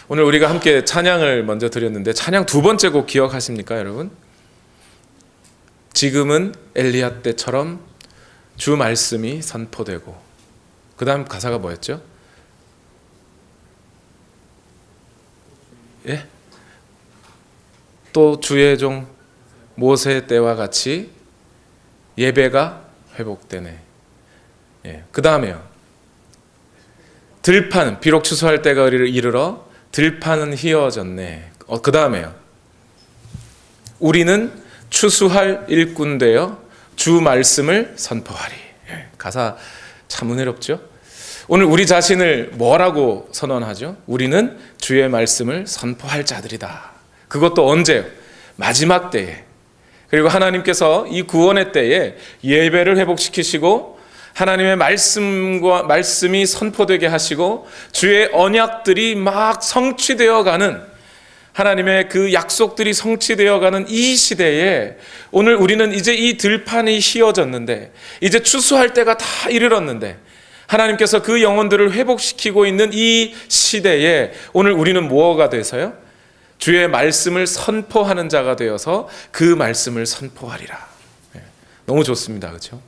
오늘 우리가 함께 찬양을 먼저 드렸는데 찬양 두 번째 곡 기억하십니까, 여러분? 지금은 엘리야 때처럼 주 말씀이 선포되고, 그 다음 가사가 뭐였죠? 예? 또 주의 종 모세 때와 같이 예배가 회복되네. 예. 그 다음에요. 들판은 비록 추수할 때가 이르러 들판은 휘어졌네. 그 다음에요. 우리는 추수할 일꾼 되어 주 말씀을 선포하리. 예. 가사 참 은혜롭죠? 오늘 우리 자신을 뭐라고 선언하죠? 우리는 주의 말씀을 선포할 자들이다. 그것도 언제요? 마지막 때에. 그리고 하나님께서 이 구원의 때에 예배를 회복시키시고 하나님의 말씀이 선포되게 하시고 주의 언약들이 막 성취되어 가는, 하나님의 그 약속들이 성취되어 가는 이 시대에 오늘 우리는 이제 이 들판이 휘어졌는데, 이제 추수할 때가 다 이르렀는데 하나님께서 그 영혼들을 회복시키고 있는 이 시대에 오늘 우리는 뭐가 돼서요? 주의 말씀을 선포하는 자가 되어서 그 말씀을 선포하리라. 너무 좋습니다. 그렇죠?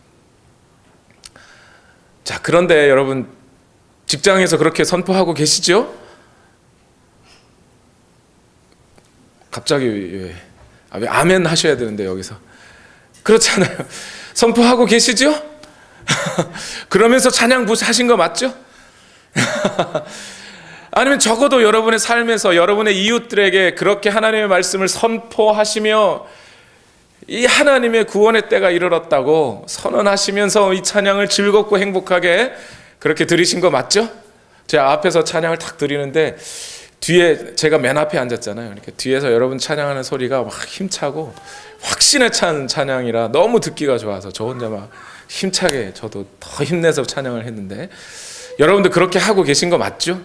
자, 그런데 여러분 직장에서 그렇게 선포하고 계시죠? 갑자기 왜 아멘 하셔야 되는데 여기서 그렇잖아요. 선포하고 계시죠? 그러면서 찬양 하신 거 맞죠? 아니면 적어도 여러분의 삶에서 여러분의 이웃들에게 그렇게 하나님의 말씀을 선포하시며 이 하나님의 구원의 때가 이르렀다고 선언하시면서 이 찬양을 즐겁고 행복하게 그렇게 드리신 거 맞죠? 제가 앞에서 찬양을 탁 드리는데 뒤에 제가 맨 앞에 앉았잖아요. 이렇게 뒤에서 여러분 찬양하는 소리가 막 힘차고 확신에 찬 찬양이라 너무 듣기가 좋아서 저 혼자 막 힘차게 저도 더 힘내서 찬양을 했는데, 여러분들 그렇게 하고 계신 거 맞죠?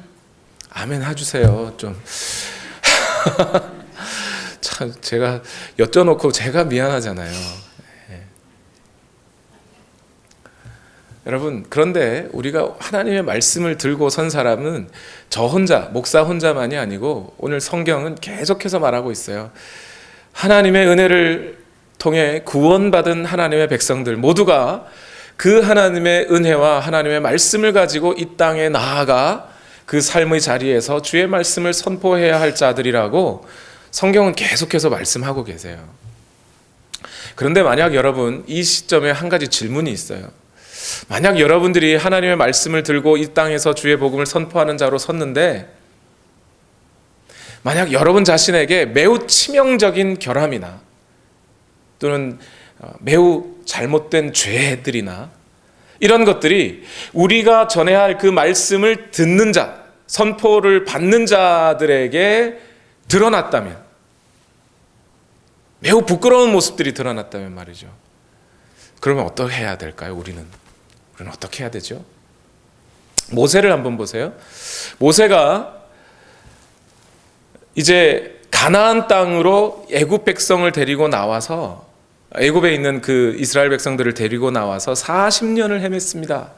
아멘 해주세요. 좀 참 제가 여쭤놓고 제가 미안하잖아요. 네. 여러분, 그런데 우리가 하나님의 말씀을 들고 선 사람은 저 혼자, 목사 혼자만이 아니고 오늘 성경은 계속해서 말하고 있어요. 하나님의 은혜를 통해 구원받은 하나님의 백성들 모두가 그 하나님의 은혜와 하나님의 말씀을 가지고 이 땅에 나아가 그 삶의 자리에서 주의 말씀을 선포해야 할 자들이라고 성경은 계속해서 말씀하고 계세요. 그런데 만약 여러분 이 시점에 한 가지 질문이 있어요. 만약 여러분들이 하나님의 말씀을 들고 이 땅에서 주의 복음을 선포하는 자로 섰는데, 만약 여러분 자신에게 매우 치명적인 결함이나 또는 매우 잘못된 죄들이나 이런 것들이 우리가 전해야 할 그 말씀을 듣는 자, 선포를 받는 자들에게 드러났다면, 매우 부끄러운 모습들이 드러났다면 말이죠. 그러면 어떻게 해야 될까요? 우리는 어떻게 해야 되죠? 모세를 한번 보세요. 모세가 이제 가나안 땅으로 애굽 백성을 데리고 나와서, 애굽에 있는 그 이스라엘 백성들을 데리고 나와서 40년을 헤맸습니다.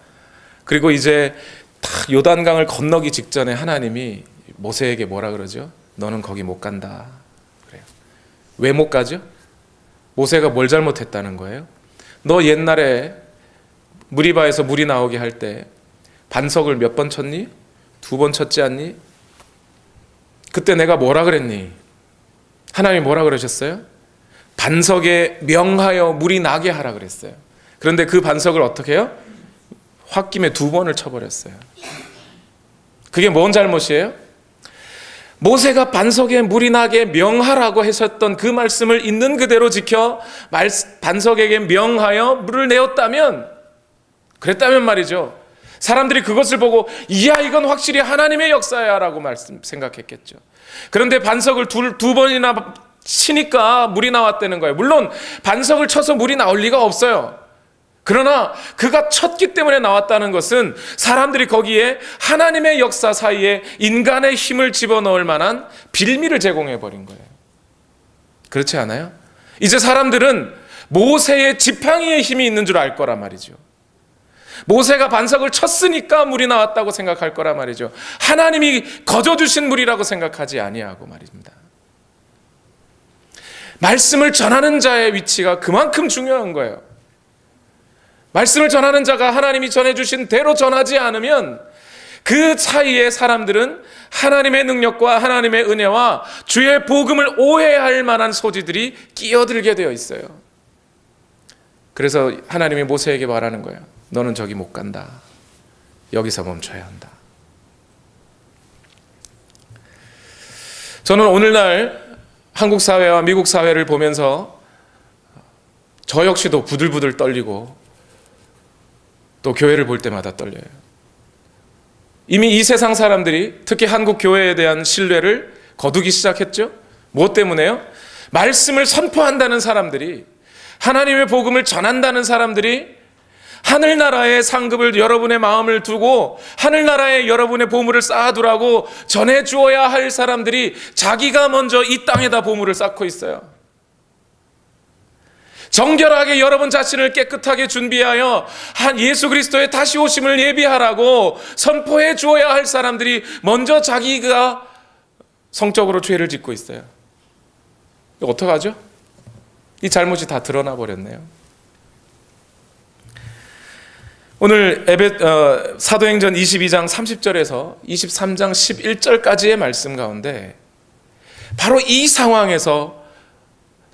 그리고 이제 딱 요단강을 건너기 직전에 하나님이 모세에게 뭐라 그러죠? 너는 거기 못 간다. 그래요. 왜 못 가죠? 모세가 뭘 잘못했다는 거예요? 너 옛날에 무리바에서 물이 나오게 할 때 반석을 몇 번 쳤니? 2번 쳤지 않니? 그때 내가 뭐라 그랬니? 하나님이 뭐라 그러셨어요? 반석에 명하여 물이 나게 하라 그랬어요. 그런데 그 반석을 어떻게 해요? 홧김에 2번을 쳐버렸어요. 그게 뭔 잘못이에요? 모세가 반석에 물이 나게 명하라고 하셨던 그 말씀을 있는 그대로 지켜 반석에게 명하여 물을 내었다면, 그랬다면 말이죠, 사람들이 그것을 보고 이야 이건 확실히 하나님의 역사야 라고 생각했겠죠. 그런데 반석을 두 번이나 치니까 물이 나왔다는 거예요. 물론 반석을 쳐서 물이 나올 리가 없어요. 그러나 그가 쳤기 때문에 나왔다는 것은 사람들이 거기에 하나님의 역사 사이에 인간의 힘을 집어넣을 만한 빌미를 제공해 버린 거예요. 그렇지 않아요? 이제 사람들은 모세의 지팡이의 힘이 있는 줄 알 거란 말이죠. 모세가 반석을 쳤으니까 물이 나왔다고 생각할 거라 말이죠. 하나님이 거저주신 물이라고 생각하지 아니하고 말입니다. 말씀을 전하는 자의 위치가 그만큼 중요한 거예요. 말씀을 전하는 자가 하나님이 전해주신 대로 전하지 않으면 그 사이에 사람들은 하나님의 능력과 하나님의 은혜와 주의 복음을 오해할 만한 소지들이 끼어들게 되어 있어요. 그래서 하나님이 모세에게 말하는 거예요. 너는 저기 못 간다. 여기서 멈춰야 한다. 저는 오늘날 한국 사회와 미국 사회를 보면서 저 역시도 부들부들 떨리고 또 교회를 볼 때마다 떨려요. 이미 이 세상 사람들이 특히 한국 교회에 대한 신뢰를 거두기 시작했죠. 무엇 때문에요? 말씀을 선포한다는 사람들이, 하나님의 복음을 전한다는 사람들이 하늘나라의 상급을 여러분의 마음을 두고 하늘나라에 여러분의 보물을 쌓아두라고 전해주어야 할 사람들이 자기가 먼저 이 땅에다 보물을 쌓고 있어요. 정결하게 여러분 자신을 깨끗하게 준비하여 한 예수 그리스도의 다시 오심을 예비하라고 선포해 주어야 할 사람들이 먼저 자기가 성적으로 죄를 짓고 있어요. 이거 어떡하죠? 이 잘못이 다 드러나 버렸네요. 오늘 사도행전 22장 30절에서 23장 11절까지의 말씀 가운데 바로 이 상황에서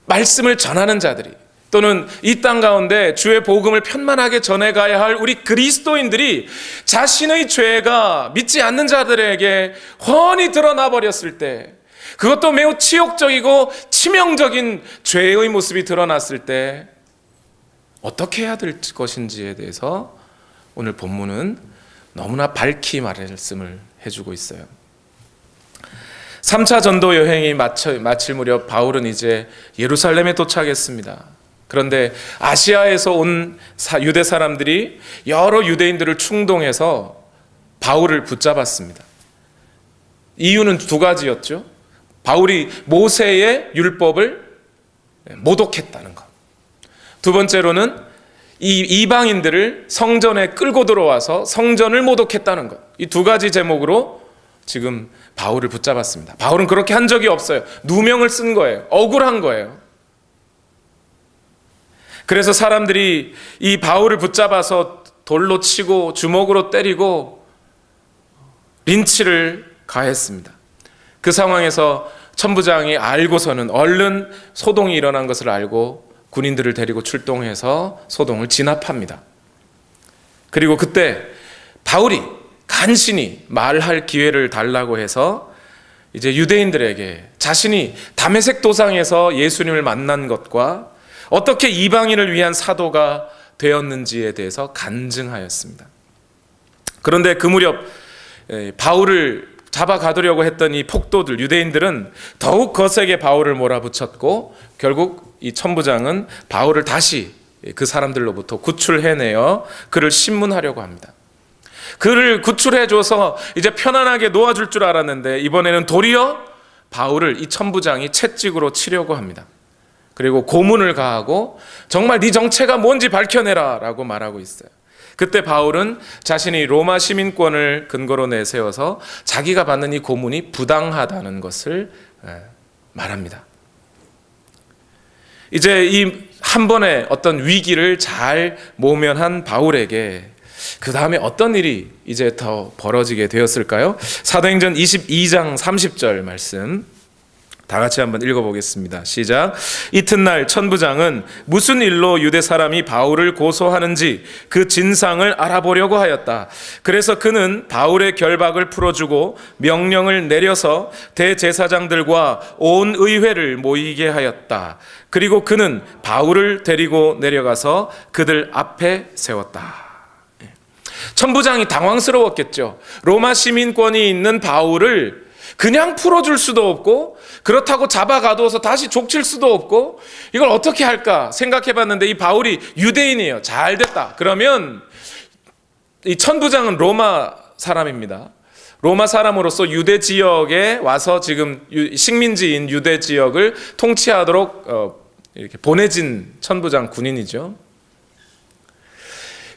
말씀을 전하는 자들이 또는 이 땅 가운데 주의 복음을 편만하게 전해가야 할 우리 그리스도인들이 자신의 죄가 믿지 않는 자들에게 훤히 드러나 버렸을 때, 그것도 매우 치욕적이고 치명적인 죄의 모습이 드러났을 때 어떻게 해야 될 것인지에 대해서 오늘 본문은 너무나 밝히 말씀을 해주고 있어요. 3차 전도 여행이 마칠 무렵 바울은 이제 예루살렘에 도착했습니다. 그런데 아시아에서 온 유대 사람들이 여러 유대인들을 충동해서 바울을 붙잡았습니다. 이유는 두 가지였죠. 바울이 모세의 율법을 모독했다는 것. 두 번째로는 이 이방인들을 성전에 끌고 들어와서 성전을 모독했다는 것. 이 두 가지 제목으로 지금 바울을 붙잡았습니다. 바울은 그렇게 한 적이 없어요. 누명을 쓴 거예요. 억울한 거예요. 그래서 사람들이 이 바울을 붙잡아서 돌로 치고 주먹으로 때리고 린치를 가했습니다. 그 상황에서 천부장이 알고서는 얼른 소동이 일어난 것을 알고 군인들을 데리고 출동해서 소동을 진압합니다. 그리고 그때 바울이 간신히 말할 기회를 달라고 해서 이제 유대인들에게 자신이 다메섹 도상에서 예수님을 만난 것과 어떻게 이방인을 위한 사도가 되었는지에 대해서 간증하였습니다. 그런데 그 무렵 바울을 잡아가두려고 했던 이 폭도들, 유대인들은 더욱 거세게 바울을 몰아붙였고 결국 이 천부장은 바울을 다시 그 사람들로부터 구출해내어 그를 신문하려고 합니다. 그를 구출해줘서 이제 편안하게 놓아줄 줄 알았는데 이번에는 도리어 바울을 이 천부장이 채찍으로 치려고 합니다. 그리고 고문을 가하고 정말 네 정체가 뭔지 밝혀내라 라고 말하고 있어요. 그때 바울은 자신이 로마 시민권을 근거로 내세워서 자기가 받는 이 고문이 부당하다는 것을 말합니다. 이제 이 한 번의 어떤 위기를 잘 모면한 바울에게 그 다음에 어떤 일이 이제 더 벌어지게 되었을까요? 사도행전 22장 30절 말씀 다 같이 한번 읽어보겠습니다. 시작. 이튿날 천부장은 무슨 일로 유대 사람이 바울을 고소하는지 그 진상을 알아보려고 하였다. 그래서 그는 바울의 결박을 풀어주고 명령을 내려서 대제사장들과 온 의회를 모이게 하였다. 그리고 그는 바울을 데리고 내려가서 그들 앞에 세웠다. 천부장이 당황스러웠겠죠. 로마 시민권이 있는 바울을 그냥 풀어줄 수도 없고 그렇다고 잡아가두어서 다시 족칠 수도 없고 이걸 어떻게 할까 생각해봤는데 이 바울이 유대인이에요. 잘 됐다. 그러면 이 천부장은 로마 사람입니다. 로마 사람으로서 유대 지역에 와서 지금 식민지인 유대 지역을 통치하도록 이렇게 보내진 천부장 군인이죠.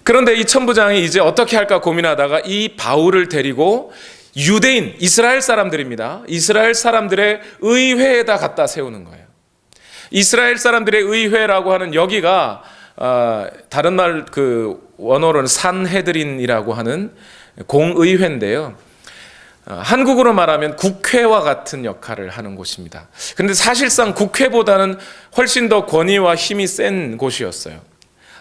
그런데 이 천부장이 이제 어떻게 할까 고민하다가 이 바울을 데리고 유대인, 이스라엘 사람들입니다. 이스라엘 사람들의 의회에다 갖다 세우는 거예요. 이스라엘 사람들의 의회라고 하는 여기가 다른 말 원어로는 산헤드린이라고 하는 공의회인데요. 한국으로 말하면 국회와 같은 역할을 하는 곳입니다. 그런데 사실상 국회보다는 훨씬 더 권위와 힘이 센 곳이었어요.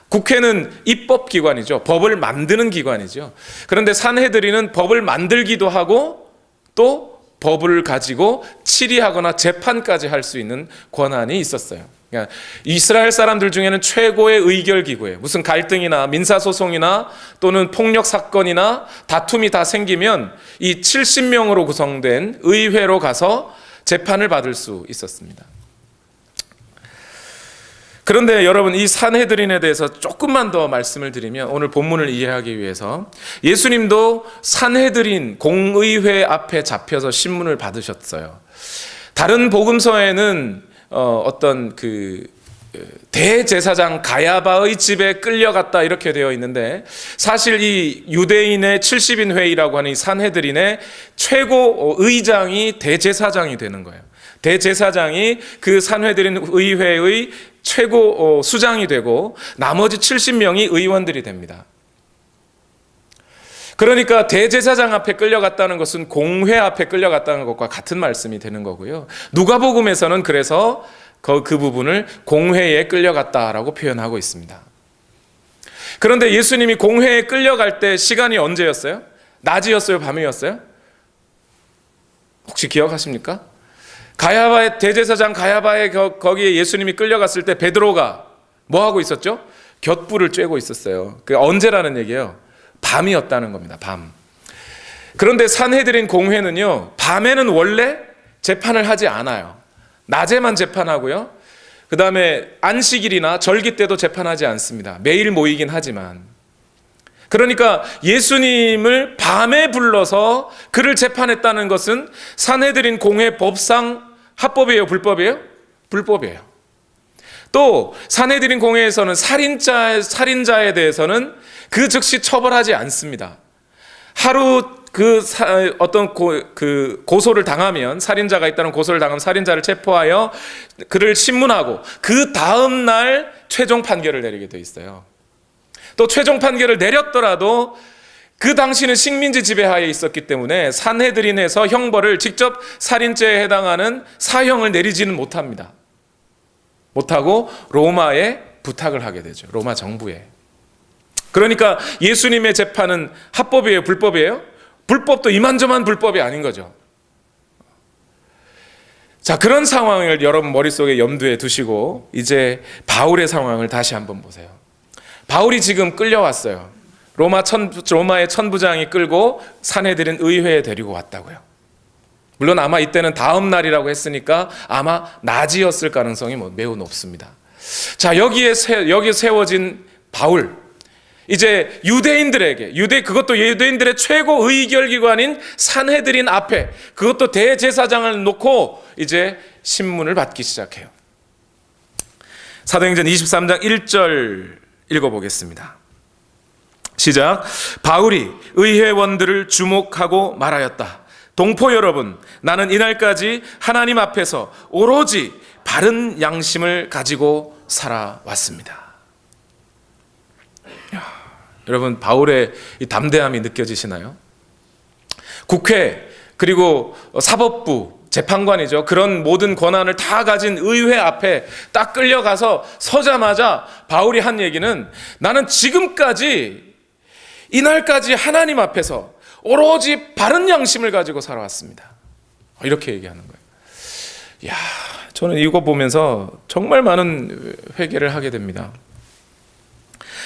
국회는 입법기관이죠. 법을 만드는 기관이죠. 그런데 산헤드린은 법을 만들기도 하고 또 법을 가지고 치리하거나 재판까지 할 수 있는 권한이 있었어요. 그러니까 이스라엘 사람들 중에는 최고의 의결기구예요. 무슨 갈등이나 민사소송이나 또는 폭력 사건이나 다툼이 다 생기면 이 70명으로 구성된 의회로 가서 재판을 받을 수 있었습니다. 그런데 여러분, 이 산헤드린에 대해서 조금만 더 말씀을 드리면, 오늘 본문을 이해하기 위해서 예수님도 산헤드린 공의회 앞에 잡혀서 신문을 받으셨어요. 다른 복음서에는 어떤 대제사장 가야바의 집에 끌려갔다 이렇게 되어 있는데, 사실 이 유대인의 70인 회의라고 하는 이 산헤드린의 최고 의장이 대제사장이 되는 거예요. 대제사장이 그 산헤드린 의회의 최고 수장이 되고 나머지 70명이 의원들이 됩니다. 그러니까 대제사장 앞에 끌려갔다는 것은 공회 앞에 끌려갔다는 것과 같은 말씀이 되는 거고요. 누가복음에서는 그래서 그 부분을 공회에 끌려갔다라고 표현하고 있습니다. 그런데 예수님이 공회에 끌려갈 때 시간이 언제였어요? 낮이었어요? 밤이었어요? 혹시 기억하십니까? 가야바의 대제사장 가야바의 거기에 예수님이 끌려갔을 때 베드로가 뭐 하고 있었죠? 곁불을 쬐고 있었어요. 그 언제라는 얘기예요? 밤이었다는 겁니다. 밤. 그런데 산헤드린 공회는요, 밤에는 원래 재판을 하지 않아요. 낮에만 재판하고요. 그 다음에 안식일이나 절기 때도 재판하지 않습니다. 매일 모이긴 하지만. 그러니까 예수님을 밤에 불러서 그를 재판했다는 것은 산헤드린 공회 법상 합법이에요, 불법이에요? 불법이에요. 또 산헤드린 공회에서는 살인자에 대해서는 그 즉시 처벌하지 않습니다. 하루 어떤 고소를 당하면, 살인자가 있다는 고소를 당하면 살인자를 체포하여 그를 신문하고 그 다음 날 최종 판결을 내리게 돼 있어요. 또 최종 판결을 내렸더라도 그 당시는 식민지 지배하에 있었기 때문에 산헤드린에서 형벌을 직접 살인죄에 해당하는 사형을 내리지는 못합니다. 못하고 로마에 부탁을 하게 되죠. 로마 정부에. 그러니까 예수님의 재판은 합법이에요, 불법이에요? 불법도 이만저만 불법이 아닌 거죠. 자, 그런 상황을 여러분 머릿속에 염두에 두시고 이제 바울의 상황을 다시 한번 보세요. 바울이 지금 끌려왔어요. 로마의 천부장이 끌고 산헤드린 의회에 데리고 왔다고요. 물론 아마 이때는 다음 날이라고 했으니까 아마 낮이었을 가능성이 매우 높습니다. 자, 여기에 세워진 바울, 이제 그것도 유대인들의 최고 의결기관인 산헤드린 앞에, 그것도 대제사장을 놓고 이제 신문을 받기 시작해요. 사도행전 23장 1절 읽어보겠습니다. 시작. 바울이 의회원들을 주목하고 말하였다. 동포 여러분, 나는 이날까지 하나님 앞에서 오로지 바른 양심을 가지고 살아왔습니다. 여러분, 바울의 이 담대함이 느껴지시나요? 국회, 그리고 사법부, 재판관이죠. 그런 모든 권한을 다 가진 의회 앞에 딱 끌려가서 서자마자 바울이 한 얘기는, 나는 지금까지 이날까지 하나님 앞에서 오로지 바른 양심을 가지고 살아왔습니다. 이렇게 얘기하는 거예요. 이야, 저는 이거 보면서 정말 많은 회개를 하게 됩니다.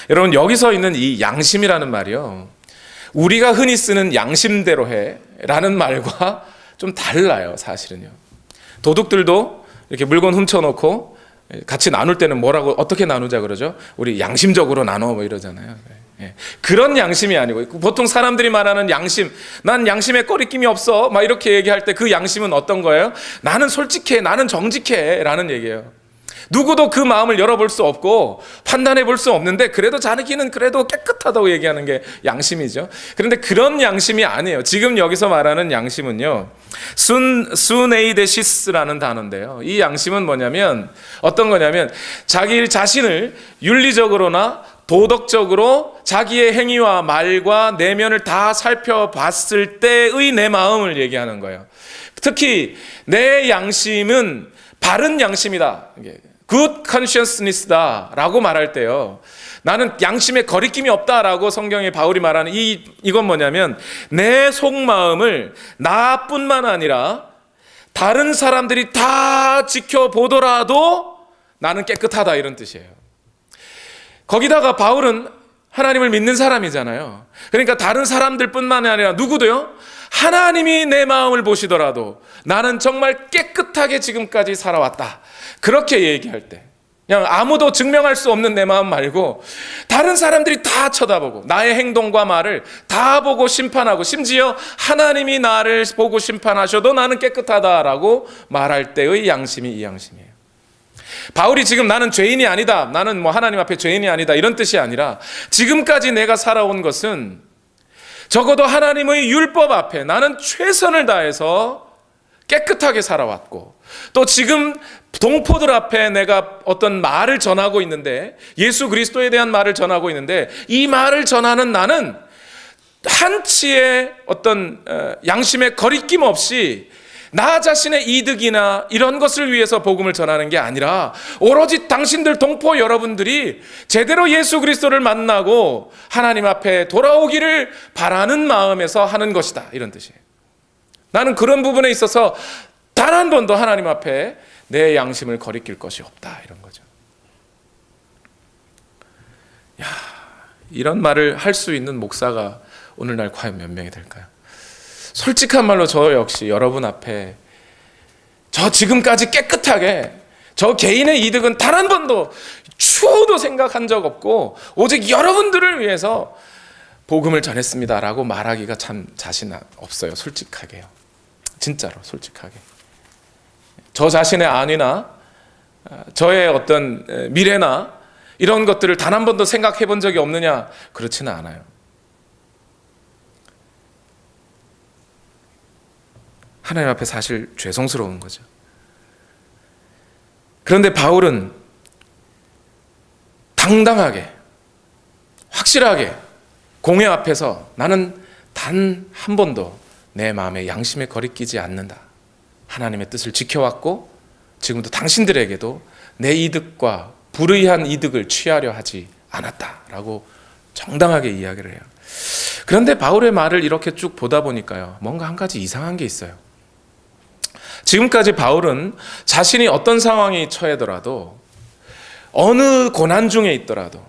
여러분, 여기서 있는 이 양심이라는 말이요, 우리가 흔히 쓰는 양심대로 해 라는 말과 좀 달라요. 사실은요. 도둑들도 이렇게 물건 훔쳐놓고 같이 나눌 때는 어떻게 나누자 그러죠? 우리 양심적으로 나눠 뭐 이러잖아요. 그런 양심이 아니고, 보통 사람들이 말하는 양심, 난 양심에 꺼리낌이 없어 막 이렇게 얘기할 때 그 양심은 어떤 거예요? 나는 솔직해, 나는 정직해 라는 얘기예요. 누구도 그 마음을 열어볼 수 없고 판단해 볼 수 없는데 그래도 자기는 그래도 깨끗하다고 얘기하는 게 양심이죠. 그런데 그런 양심이 아니에요. 지금 여기서 말하는 양심은요, 순에이데시스라는 단어인데요. 이 양심은 뭐냐면 어떤 거냐면 자기 자신을 윤리적으로나 도덕적으로 자기의 행위와 말과 내면을 다 살펴봤을 때의 내 마음을 얘기하는 거예요. 특히 내 양심은 바른 양심이다, good conscientious다 라고 말할 때요, 나는 양심에 거리낌이 없다라고 성경에 바울이 말하는 이건 뭐냐면 내 속마음을 나뿐만 아니라 다른 사람들이 다 지켜보더라도 나는 깨끗하다, 이런 뜻이에요. 거기다가 바울은 하나님을 믿는 사람이잖아요. 그러니까 다른 사람들뿐만 아니라 누구도요, 하나님이 내 마음을 보시더라도 나는 정말 깨끗하게 지금까지 살아왔다, 그렇게 얘기할 때, 그냥 아무도 증명할 수 없는 내 마음 말고 다른 사람들이 다 쳐다보고 나의 행동과 말을 다 보고 심판하고 심지어 하나님이 나를 보고 심판하셔도 나는 깨끗하다라고 말할 때의 양심이 이 양심이에요. 바울이 지금 나는 죄인이 아니다, 나는 뭐 하나님 앞에 죄인이 아니다, 이런 뜻이 아니라 지금까지 내가 살아온 것은 적어도 하나님의 율법 앞에 나는 최선을 다해서 깨끗하게 살아왔고, 또 지금 동포들 앞에 내가 어떤 말을 전하고 있는데, 예수 그리스도에 대한 말을 전하고 있는데, 이 말을 전하는 나는 한치의 어떤 양심의 거리낌 없이 나 자신의 이득이나 이런 것을 위해서 복음을 전하는 게 아니라 오로지 당신들 동포 여러분들이 제대로 예수 그리스도를 만나고 하나님 앞에 돌아오기를 바라는 마음에서 하는 것이다, 이런 뜻이에요. 나는 그런 부분에 있어서 단 한 번도 하나님 앞에 내 양심을 거리낄 것이 없다, 이런 거죠. 야, 이런 말을 할 수 있는 목사가 오늘날 과연 몇 명이 될까요? 솔직한 말로 저 역시 여러분 앞에 저 지금까지 깨끗하게 저 개인의 이득은 단 한 번도 추호도 생각한 적 없고 오직 여러분들을 위해서 복음을 전했습니다라고 말하기가 참 자신 없어요. 솔직하게요. 진짜로 솔직하게. 저 자신의 안위나 저의 어떤 미래나 이런 것들을 단 한 번도 생각해 본 적이 없느냐? 그렇지는 않아요. 하나님 앞에 사실 죄송스러운 거죠. 그런데 바울은 당당하게, 확실하게 공회 앞에서 나는 단 한 번도 내 마음에 양심에 거리끼지 않는다, 하나님의 뜻을 지켜왔고 지금도 당신들에게도 내 이득과 불의한 이득을 취하려 하지 않았다라고 정당하게 이야기를 해요. 그런데 바울의 말을 이렇게 쭉 보다 보니까요, 뭔가 한 가지 이상한 게 있어요. 지금까지 바울은 자신이 어떤 상황에 처해더라도, 어느 고난 중에 있더라도,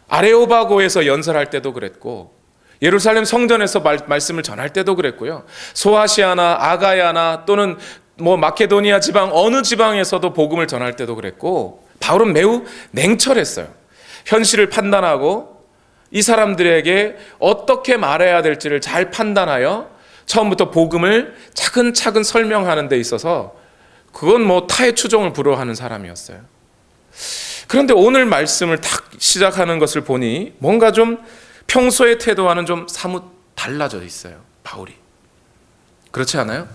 아레오바고에서 연설할 때도 그랬고, 예루살렘 성전에서 말씀을 전할 때도 그랬고요, 소아시아나 아가야나 또는 뭐 마케도니아 지방 어느 지방에서도 복음을 전할 때도 그랬고, 바울은 매우 냉철했어요. 현실을 판단하고 이 사람들에게 어떻게 말해야 될지를 잘 판단하여 처음부터 복음을 차근차근 설명하는 데 있어서 그건 뭐 타의 추종을 불허하는 사람이었어요. 그런데 오늘 말씀을 딱 시작하는 것을 보니 뭔가 좀 평소의 태도와는 좀 사뭇 달라져 있어요, 바울이. 그렇지 않아요?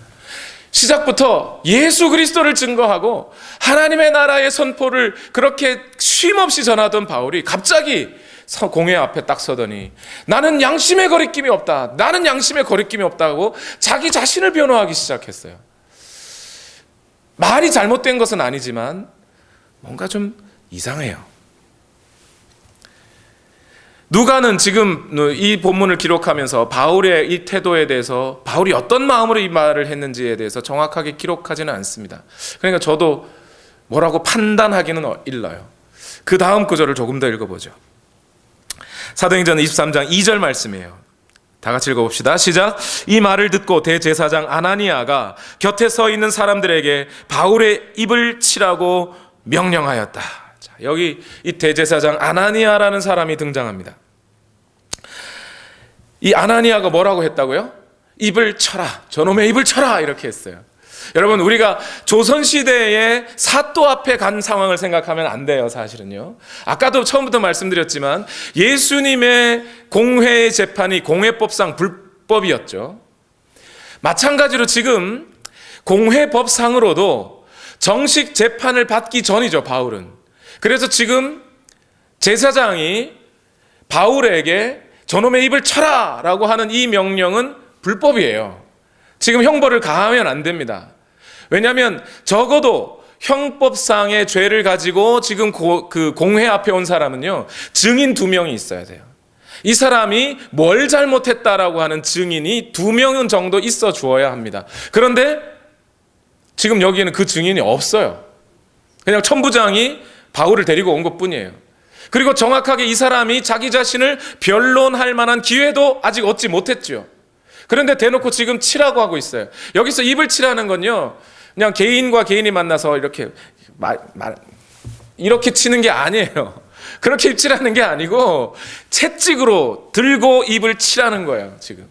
시작부터 예수 그리스도를 증거하고 하나님의 나라의 선포를 그렇게 쉼없이 전하던 바울이 갑자기 공회 앞에 딱 서더니 나는 양심의 거리낌이 없다, 나는 양심의 거리낌이 없다고 자기 자신을 변호하기 시작했어요. 말이 잘못된 것은 아니지만 뭔가 좀 이상해요. 누가는 지금 이 본문을 기록하면서 바울의 이 태도에 대해서, 바울이 어떤 마음으로 이 말을 했는지에 대해서 정확하게 기록하지는 않습니다. 그러니까 저도 뭐라고 판단하기는 일러요. 그 다음 구절을 조금 더 읽어보죠. 사도행전 23장 2절 말씀이에요. 다 같이 읽어봅시다. 시작. 이 말을 듣고 대제사장 아나니아가 곁에 서 있는 사람들에게 바울의 입을 치라고 명령하였다. 자, 여기 이 대제사장 아나니아라는 사람이 등장합니다. 이 아나니아가 뭐라고 했다고요? 입을 쳐라, 저놈의 입을 쳐라, 이렇게 했어요. 여러분, 우리가 조선시대의 사또 앞에 간 상황을 생각하면 안 돼요, 사실은요. 아까도 처음부터 말씀드렸지만 예수님의 공회의 재판이 공회법상 불법이었죠. 마찬가지로 지금 공회법상으로도 정식 재판을 받기 전이죠, 바울은. 그래서 지금 제사장이 바울에게 저놈의 입을 쳐라! 라고 하는 이 명령은 불법이에요. 지금 형벌을 가하면 안 됩니다. 왜냐하면 적어도 형법상의 죄를 가지고 지금 그 공회 앞에 온 사람은요, 증인 2명이 있어야 돼요. 이 사람이 뭘 잘못했다라고 하는 증인이 2명 정도 있어 주어야 합니다. 그런데 지금 여기에는 그 증인이 없어요. 그냥 천부장이 바울을 데리고 온 것뿐이에요. 그리고 정확하게 이 사람이 자기 자신을 변론할 만한 기회도 아직 얻지 못했죠. 그런데 대놓고 지금 치라고 하고 있어요. 여기서 입을 치라는 건요, 그냥 개인과 개인이 만나서 이렇게 이렇게 치는 게 아니에요. 그렇게 입 치라는 게 아니고 채찍으로 들고 입을 치라는 거예요. 지금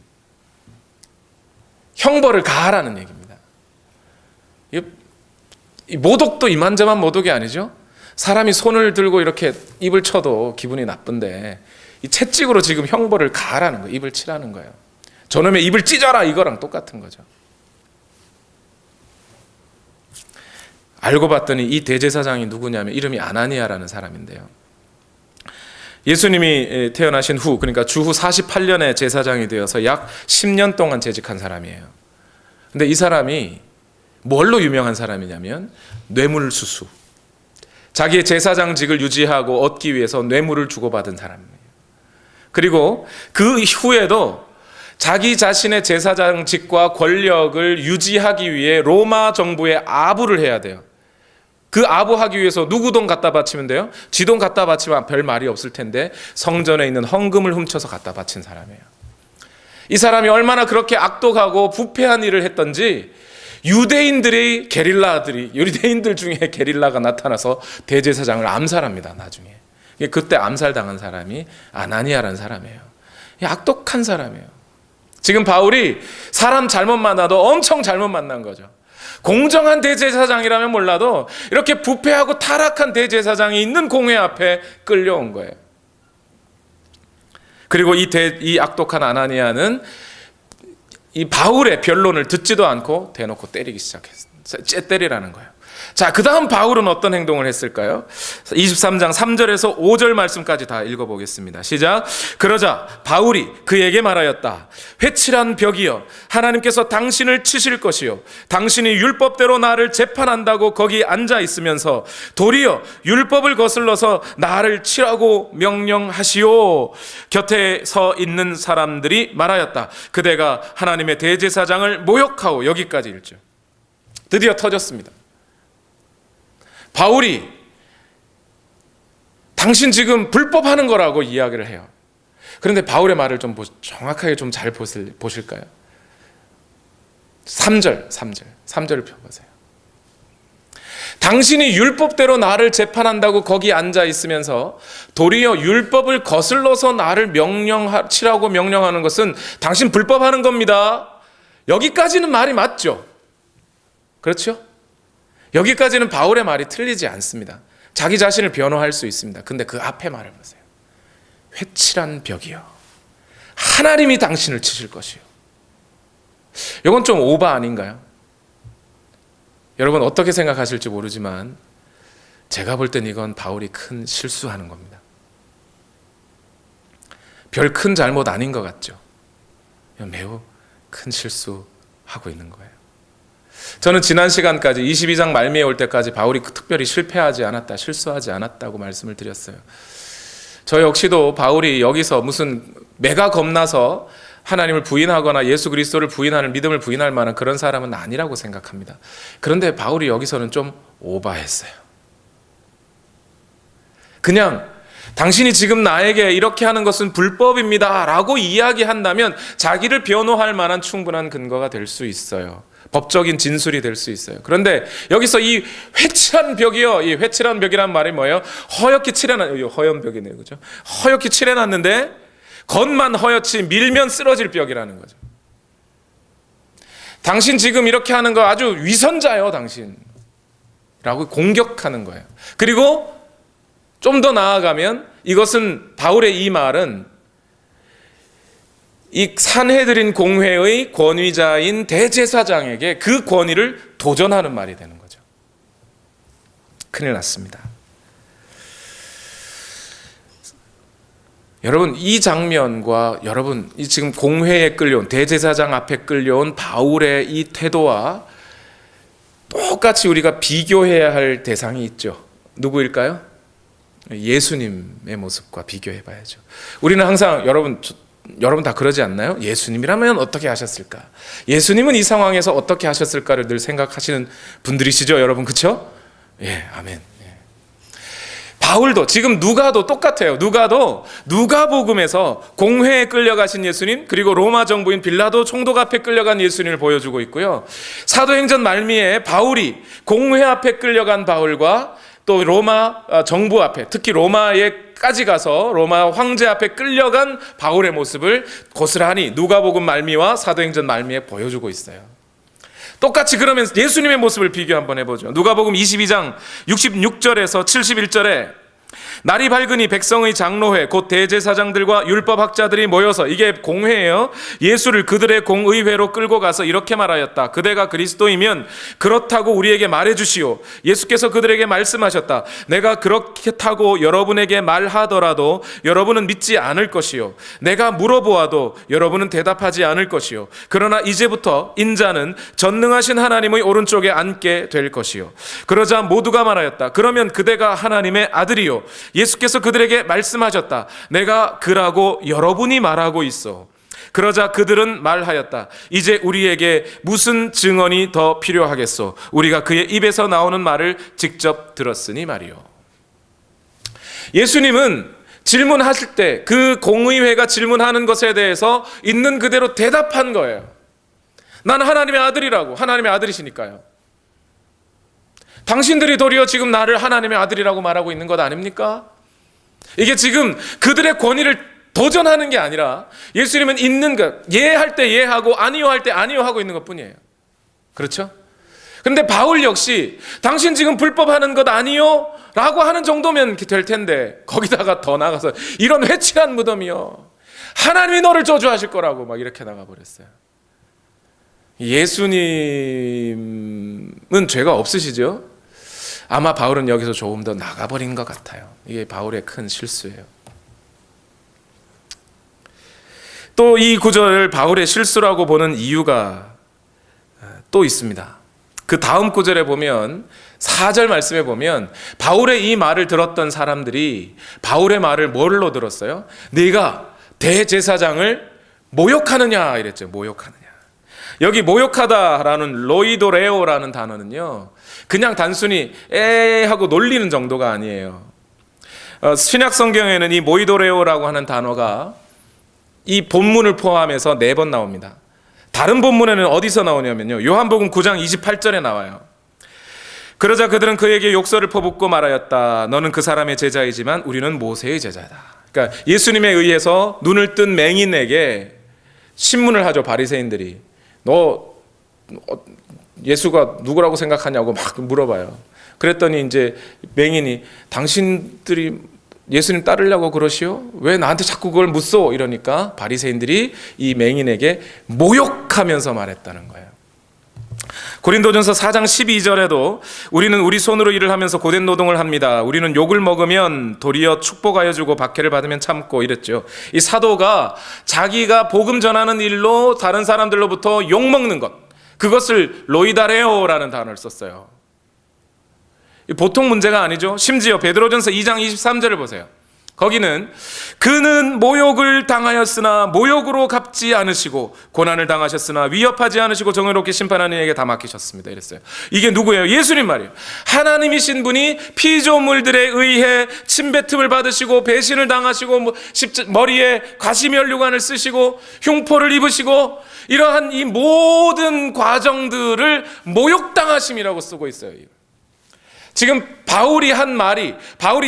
형벌을 가하라는 얘기입니다. 이 모독도 이만저만 모독이 아니죠. 사람이 손을 들고 이렇게 입을 쳐도 기분이 나쁜데 이 채찍으로 지금 형벌을 가하라는 거예요. 입을 치라는 거예요. 저놈의 입을 찢어라, 이거랑 똑같은 거죠. 알고 봤더니 이 대제사장이 누구냐면 이름이 아나니아라는 사람인데요. 예수님이 태어나신 후, 그러니까 주후 48년에 제사장이 되어서 약 10년 동안 재직한 사람이에요. 근데 이 사람이 뭘로 유명한 사람이냐면 뇌물수수. 자기의 제사장직을 유지하고 얻기 위해서 뇌물을 주고받은 사람이에요. 그리고 그 후에도 자기 자신의 제사장직과 권력을 유지하기 위해 로마 정부에 아부를 해야 돼요. 그 아부하기 위해서 누구 돈 갖다 바치면 돼요? 지 돈 갖다 바치면 별 말이 없을 텐데 성전에 있는 헌금을 훔쳐서 갖다 바친 사람이에요. 이 사람이 얼마나 그렇게 악독하고 부패한 일을 했던지 유대인들 중에 게릴라가 나타나서 대제사장을 암살합니다. 나중에 그때 암살당한 사람이 아나니아라는 사람이에요. 악독한 사람이에요. 지금 바울이 사람 잘못 만나도 엄청 잘못 만난 거죠. 공정한 대제사장이라면 몰라도 이렇게 부패하고 타락한 대제사장이 있는 공회 앞에 끌려온 거예요. 그리고 이 악독한 아나니아는 이 바울의 변론을 듣지도 않고 대놓고 때리기 시작했어요. 때리라는 거예요. 자, 그 다음 바울은 어떤 행동을 했을까요? 23장 3절에서 5절 말씀까지 다 읽어보겠습니다. 시작. 그러자 바울이 그에게 말하였다. 회칠한 벽이여, 하나님께서 당신을 치실 것이요, 당신이 율법대로 나를 재판한다고 거기 앉아 있으면서 도리어 율법을 거슬러서 나를 치라고 명령하시오. 곁에 서 있는 사람들이 말하였다. 그대가 하나님의 대제사장을 모욕하오. 여기까지 읽죠. 드디어 터졌습니다. 바울이 당신 지금 불법하는 거라고 이야기를 해요. 그런데 바울의 말을 좀 정확하게 좀 잘 보실까요? 3절을 펴보세요. 당신이 율법대로 나를 재판한다고 거기 앉아 있으면서 도리어 율법을 거슬러서 나를 치라고 명령하는 것은 당신 불법하는 겁니다. 여기까지는 말이 맞죠? 그렇죠? 여기까지는 바울의 말이 틀리지 않습니다. 자기 자신을 변호할 수 있습니다. 근데 그 앞에 말을 보세요. 회칠한 벽이요, 하나님이 당신을 치실 것이요. 이건 좀 오바 아닌가요? 여러분 어떻게 생각하실지 모르지만 제가 볼 땐 이건 바울이 큰 실수하는 겁니다. 별 큰 잘못 아닌 것 같죠? 매우 큰 실수하고 있는 거예요. 저는 지난 시간까지 22장 말미에 올 때까지 바울이 특별히 실패하지 않았다, 실수하지 않았다고 말씀을 드렸어요. 저 역시도 바울이 여기서 무슨 매가 겁나서 하나님을 부인하거나 예수 그리스도를 부인하는, 믿음을 부인할 만한 그런 사람은 아니라고 생각합니다. 그런데 바울이 여기서는 좀 오바했어요. 그냥 당신이 지금 나에게 이렇게 하는 것은 불법입니다 라고 이야기한다면 자기를 변호할 만한 충분한 근거가 될 수 있어요. 법적인 진술이 될 수 있어요. 그런데 여기서 이 회칠한 벽이요, 이 회칠한 벽이란 말이 뭐예요? 허옇게 허연 벽이네요, 그죠? 허옇게 칠해놨는데 겉만 허옇지 밀면 쓰러질 벽이라는 거죠. 당신 지금 이렇게 하는 거 아주 위선자요, 당신. 라고 공격하는 거예요. 그리고 좀 더 나아가면 이것은 바울의 이 말은 이 산헤드린 공회의 권위자인 대제사장에게 그 권위를 도전하는 말이 되는 거죠. 큰일 났습니다. 여러분, 이 장면과 여러분 이 지금 공회에 끌려온 대제사장 앞에 끌려온 바울의 이 태도와 똑같이 우리가 비교해야 할 대상이 있죠. 누구일까요? 예수님의 모습과 비교해 봐야죠. 우리는 항상 여러분 다 그러지 않나요? 예수님이라면 어떻게 하셨을까? 예수님은 이 상황에서 어떻게 하셨을까를 늘 생각하시는 분들이시죠, 여러분. 그렇죠? 예, 아멘. 바울도 지금 누가도 똑같아요. 누가도 누가복음에서 공회에 끌려가신 예수님, 그리고 로마 정부인 빌라도 총독 앞에 끌려간 예수님을 보여주고 있고요. 사도행전 말미에 바울이 공회 앞에 끌려간 바울과 또 로마 정부 앞에, 특히 로마에까지 가서 로마 황제 앞에 끌려간 바울의 모습을 고스란히 누가복음 말미와 사도행전 말미에 보여주고 있어요. 똑같이 그러면 예수님의 모습을 비교 한번 해보죠. 누가복음 22장 66절에서 71절에 날이 밝으니 백성의 장로회 곧 대제사장들과 율법학자들이 모여서, 이게 공회예요, 예수를 그들의 공의회로 끌고 가서 이렇게 말하였다. 그대가 그리스도이면 그렇다고 우리에게 말해주시오. 예수께서 그들에게 말씀하셨다. 내가 그렇다고 여러분에게 말하더라도 여러분은 믿지 않을 것이요, 내가 물어보아도 여러분은 대답하지 않을 것이요, 그러나 이제부터 인자는 전능하신 하나님의 오른쪽에 앉게 될 것이요. 그러자 모두가 말하였다. 그러면 그대가 하나님의 아들이요. 예수께서 그들에게 말씀하셨다. 내가 그라고 여러분이 말하고 있어. 그러자 그들은 말하였다. 이제 우리에게 무슨 증언이 더 필요하겠소? 우리가 그의 입에서 나오는 말을 직접 들었으니 말이요. 예수님은 질문하실 때 그 공의회가 질문하는 것에 대해서 있는 그대로 대답한 거예요. 난 하나님의 아들이라고. 하나님의 아들이시니까요. 당신들이 도리어 지금 나를 하나님의 아들이라고 말하고 있는 것 아닙니까? 이게 지금 그들의 권위를 도전하는 게 아니라 예수님은 있는 것, 예할 때 예하고 아니요 할 때 아니요 하고 있는 것 뿐이에요. 그렇죠? 그런데 바울 역시 당신 지금 불법하는 것 아니요? 라고 하는 정도면 될 텐데, 거기다가 더 나가서 이런 회칠한 무덤이요, 하나님이 너를 저주하실 거라고 막 이렇게 나가버렸어요. 예수님은 죄가 없으시죠? 아마 바울은 여기서 조금 더 나가버린 것 같아요. 이게 바울의 큰 실수예요. 또 이 구절을 바울의 실수라고 보는 이유가 또 있습니다. 그 다음 구절에 보면, 4절 말씀에 보면 바울의 이 말을 들었던 사람들이 바울의 말을 뭘로 들었어요? 네가 대제사장을 모욕하느냐 이랬죠. 모욕하느냐. 여기 모욕하다라는 로이도레오라는 단어는요, 그냥 단순히 에 하고 놀리는 정도가 아니에요. 신약 성경에는 이 모이도레오라고 하는 단어가 이 본문을 포함해서 4번 나옵니다. 다른 본문에는 어디서 나오냐면요, 요한복음 9장 28절에 나와요. 그러자 그들은 그에게 욕설을 퍼붓고 말하였다. 너는 그 사람의 제자이지만 우리는 모세의 제자다. 그러니까 예수님에 의해서 눈을 뜬 맹인에게 신문을 하죠. 바리새인들이. 너 예수가 누구라고 생각하냐고 막 물어봐요. 그랬더니 이제 맹인이 당신들이 예수님 따르려고 그러시오? 왜 나한테 자꾸 그걸 묻소? 이러니까 바리새인들이 이 맹인에게 모욕하면서 말했다는 거예요. 고린도전서 4장 12절에도 우리는 우리 손으로 일을 하면서 고된 노동을 합니다. 우리는 욕을 먹으면 도리어 축복하여 주고 박해를 받으면 참고 이랬죠. 이 사도가 자기가 복음 전하는 일로 다른 사람들로부터 욕 먹는 것, 그것을 로이다레오라는 단어를 썼어요. 보통 문제가 아니죠. 심지어 베드로전서 2장 23절을 보세요. 거기는 그는 모욕을 당하였으나 모욕으로 갚지 않으시고 고난을 당하셨으나 위협하지 않으시고 정의롭게 심판하는 이에게 다 맡기셨습니다. 이랬어요. 이게 누구예요? 예수님 말이에요. 하나님이신 분이 피조물들에 의해 침뱉음을 받으시고 배신을 당하시고 머리에 가시면류관을 쓰시고 흉포를 입으시고 이러한 이 모든 과정들을 모욕당하심이라고 쓰고 있어요. 지금 바울이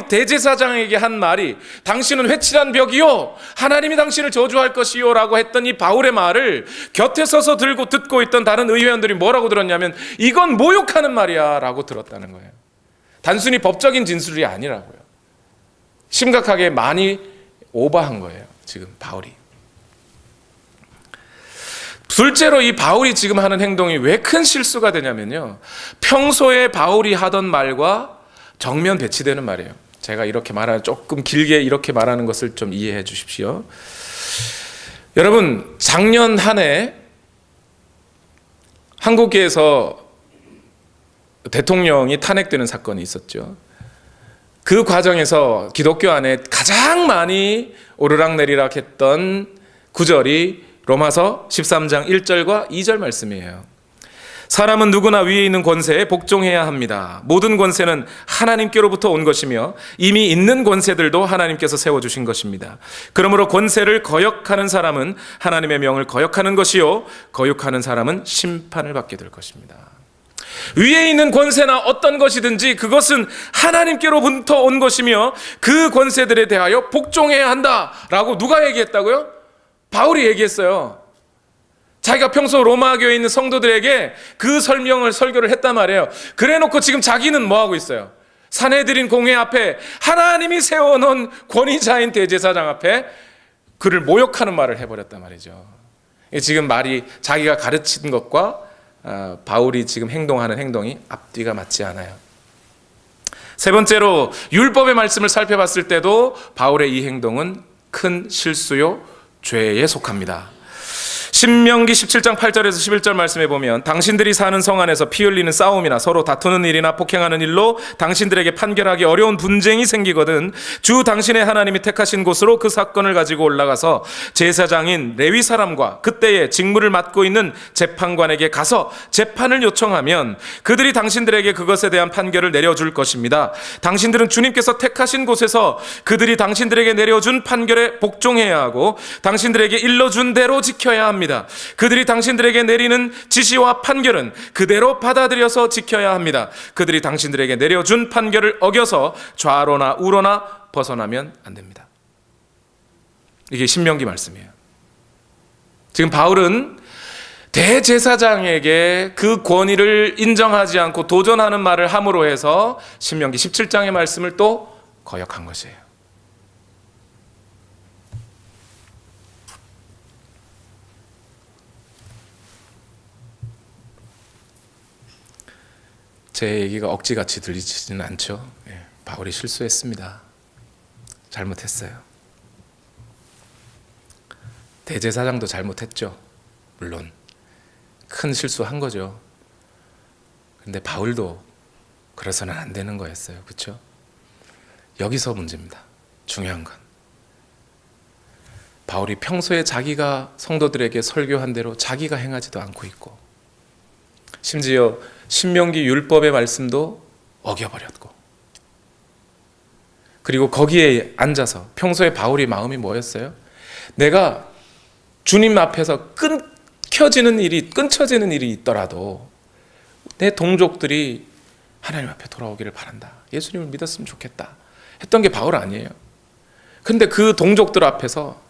대제사장에게 한 말이 당신은 회칠한 벽이요 하나님이 당신을 저주할 것이요 라고 했던 이 바울의 말을 곁에 서서 듣고 있던 다른 의회원들이 뭐라고 들었냐면 이건 모욕하는 말이야 라고 들었다는 거예요. 단순히 법적인 진술이 아니라고요. 심각하게 많이 오버한 거예요. 지금 바울이. 둘째로 이 바울이 지금 하는 행동이 왜 큰 실수가 되냐면요, 평소에 바울이 하던 말과 정면 배치되는 말이에요. 제가 이렇게 조금 길게 이렇게 말하는 것을 좀 이해해 주십시오. 여러분, 작년 한 해 한국에서 대통령이 탄핵되는 사건이 있었죠. 그 과정에서 기독교 안에 가장 많이 오르락내리락 했던 구절이 로마서 13장 1절과 2절 말씀이에요. 사람은 누구나 위에 있는 권세에 복종해야 합니다. 모든 권세는 하나님께로부터 온 것이며 이미 있는 권세들도 하나님께서 세워주신 것입니다. 그러므로 권세를 거역하는 사람은 하나님의 명을 거역하는 것이요 거역하는 사람은 심판을 받게 될 것입니다. 위에 있는 권세나 어떤 것이든지 그것은 하나님께로부터 온 것이며 그 권세들에 대하여 복종해야 한다라고 누가 얘기했다고요? 바울이 얘기했어요. 자기가 평소 로마 교회에 있는 성도들에게 그 설교를 했단 말이에요. 그래놓고 지금 자기는 뭐하고 있어요? 산헤드린 공회 앞에 하나님이 세워놓은 권위자인 대제사장 앞에 그를 모욕하는 말을 해버렸단 말이죠. 지금 말이 자기가 가르친 것과 바울이 지금 행동하는 행동이 앞뒤가 맞지 않아요. 세 번째로 율법의 말씀을 살펴봤을 때도 바울의 이 행동은 큰 실수요 죄에 속합니다. 신명기 17장 8절에서 11절 말씀에 보면 당신들이 사는 성 안에서 피 흘리는 싸움이나 서로 다투는 일이나 폭행하는 일로 당신들에게 판결하기 어려운 분쟁이 생기거든 주 당신의 하나님이 택하신 곳으로 그 사건을 가지고 올라가서 제사장인 레위 사람과 그때에 직무를 맡고 있는 재판관에게 가서 재판을 요청하면 그들이 당신들에게 그것에 대한 판결을 내려줄 것입니다. 당신들은 주님께서 택하신 곳에서 그들이 당신들에게 내려준 판결에 복종해야 하고 당신들에게 일러준 대로 지켜야 합니다. 그들이 당신들에게 내리는 지시와 판결은 그대로 받아들여서 지켜야 합니다. 그들이 당신들에게 내려준 판결을 어겨서 좌로나 우로나 벗어나면 안 됩니다. 이게 신명기 말씀이에요. 지금 바울은 대제사장에게 그 권위를 인정하지 않고 도전하는 말을 함으로 해서 신명기 17장의 말씀을 또 거역한 것이에요. 제 얘기가 억지같이 들리지는 않죠. 바울이 실수했습니다. 잘못했어요. 대제사장도 잘못했죠. 물론 큰 실수한 거죠. 그런데 바울도 그래서는 안 되는 거였어요. 그렇죠? 여기서 문제입니다. 중요한 건 바울이 평소에 자기가 성도들에게 설교한 대로 자기가 행하지도 않고 있고 심지어 신명기 율법의 말씀도 어겨버렸고 그리고 거기에 앉아서 평소에 바울의 마음이 뭐였어요? 내가 주님 앞에서 끊쳐지는 일이 있더라도 내 동족들이 하나님 앞에 돌아오기를 바란다. 예수님을 믿었으면 좋겠다. 했던 게 바울 아니에요. 그런데 그 동족들 앞에서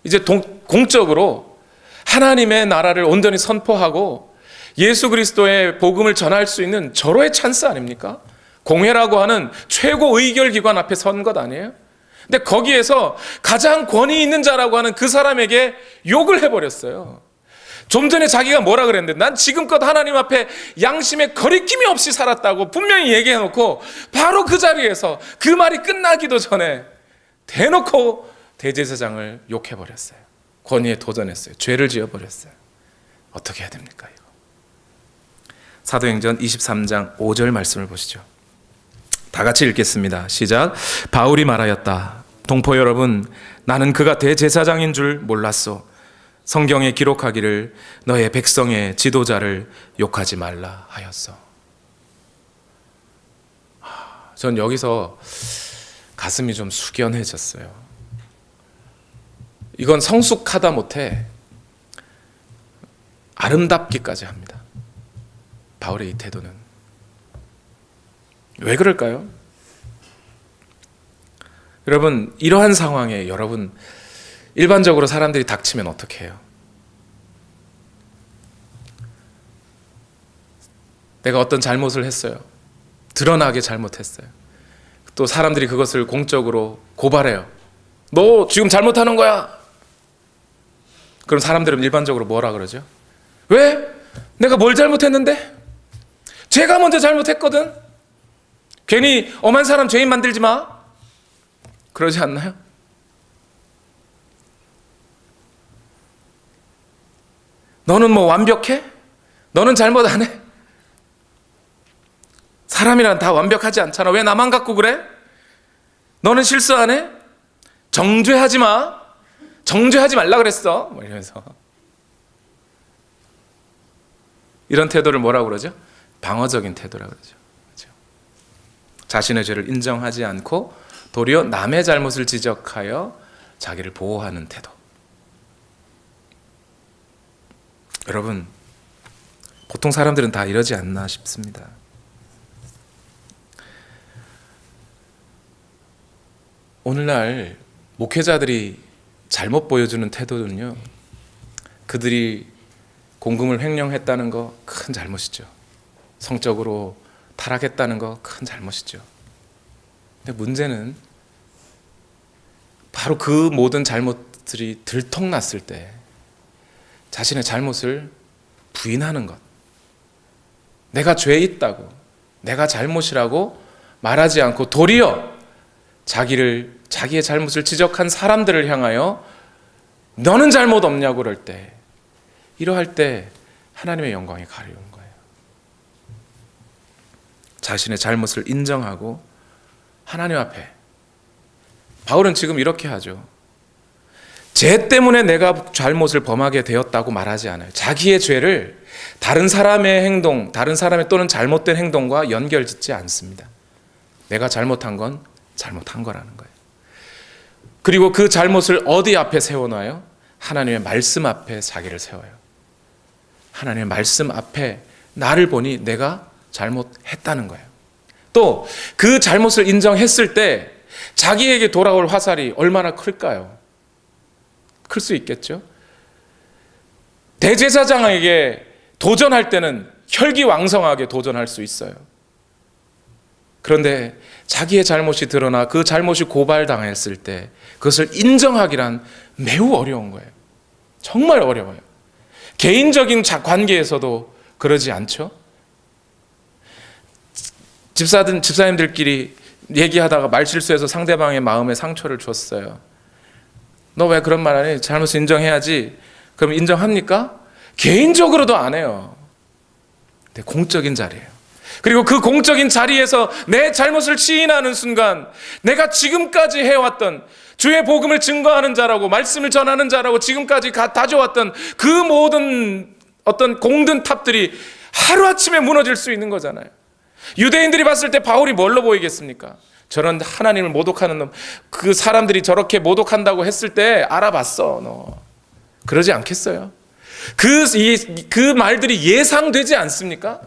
이제 공적으로 하나님의 나라를 온전히 선포하고 예수 그리스도의 복음을 전할 수 있는 절호의 찬스 아닙니까? 공회라고 하는 최고 의결 기관 앞에 선 것 아니에요? 근데 거기에서 가장 권위 있는 자라고 하는 그 사람에게 욕을 해버렸어요. 좀 전에 자기가 뭐라 그랬는데 난 지금껏 하나님 앞에 양심에 거리낌이 없이 살았다고 분명히 얘기해놓고 바로 그 자리에서 그 말이 끝나기도 전에 대놓고 대제사장을 욕해버렸어요. 권위에 도전했어요. 죄를 지어버렸어요. 어떻게 해야 됩니까? 이거? 사도행전 23장 5절 말씀을 보시죠. 다 같이 읽겠습니다. 시작. 바울이 말하였다. 동포 여러분, 나는 그가 대제사장인 줄 몰랐소. 성경에 기록하기를 너의 백성의 지도자를 욕하지 말라 하였어. 전 여기서 가슴이 좀 숙연해졌어요. 이건 성숙하다 못해 아름답기까지 합니다. 바울의 이 태도는. 왜 그럴까요? 여러분, 이러한 상황에 여러분 일반적으로 사람들이 닥치면 어떻게 해요? 내가 어떤 잘못을 했어요. 드러나게 잘못했어요. 또 사람들이 그것을 공적으로 고발해요. 너 지금 잘못하는 거야. 그럼 사람들은 일반적으로 뭐라 그러죠? 왜? 내가 뭘 잘못했는데? 제가 먼저 잘못했거든. 괜히 엄한 사람 죄인 만들지 마. 그러지 않나요? 너는 뭐 완벽해? 너는 잘못 안 해? 사람이란 다 완벽하지 않잖아. 왜 나만 갖고 그래? 너는 실수 안 해? 정죄하지 마. 정죄하지 말라 그랬어. 뭐 이러면서 이런 태도를 뭐라고 그러죠? 방어적인 태도라고 그러죠. 그렇죠? 자신의 죄를 인정하지 않고 도리어 남의 잘못을 지적하여 자기를 보호하는 태도. 여러분, 보통 사람들은 다 이러지 않나 싶습니다. 오늘날 목회자들이 잘못 보여주는 태도는요, 그들이 공금을 횡령했다는 거 큰 잘못이죠. 성적으로 타락했다는 거 큰 잘못이죠. 근데 문제는 바로 그 모든 잘못들이 들통났을 때 자신의 잘못을 부인하는 것, 내가 죄 있다고, 내가 잘못이라고 말하지 않고 도리어 자기의 잘못을 지적한 사람들을 향하여 너는 잘못 없냐고 그럴 때, 이러할 때 하나님의 영광이 가려운 거예요. 자신의 잘못을 인정하고 하나님 앞에, 바울은 지금 이렇게 하죠. 죄 때문에 내가 잘못을 범하게 되었다고 말하지 않아요. 자기의 죄를 다른 사람의 행동, 다른 사람의 또는 잘못된 행동과 연결짓지 않습니다. 내가 잘못한 건 잘못한 거라는 거예요. 그리고 그 잘못을 어디 앞에 세워놔요? 하나님의 말씀 앞에 자기를 세워요. 하나님의 말씀 앞에 나를 보니 내가 잘못했다는 거예요. 또 그 잘못을 인정했을 때 자기에게 돌아올 화살이 얼마나 클까요? 클 수 있겠죠? 대제사장에게 도전할 때는 혈기왕성하게 도전할 수 있어요. 그런데 자기의 잘못이 드러나 그 잘못이 고발당했을 때 그것을 인정하기란 매우 어려운 거예요. 정말 어려워요. 개인적인 관계에서도 그러지 않죠? 집사님들끼리 얘기하다가 말실수해서 상대방의 마음에 상처를 줬어요. 너 왜 그런 말 안 해? 잘못을 인정해야지. 그럼 인정합니까? 개인적으로도 안 해요. 근데 공적인 자리예요. 그리고 그 공적인 자리에서 내 잘못을 시인하는 순간 내가 지금까지 해왔던 주의 복음을 증거하는 자라고, 말씀을 전하는 자라고 지금까지 다져왔던 그 모든 어떤 공든 탑들이 하루아침에 무너질 수 있는 거잖아요. 유대인들이 봤을 때 바울이 뭘로 보이겠습니까? 저런 하나님을 모독하는 놈, 그 사람들이 저렇게 모독한다고 했을 때 알아봤어, 너. 그러지 않겠어요? 그 말들이 예상되지 않습니까?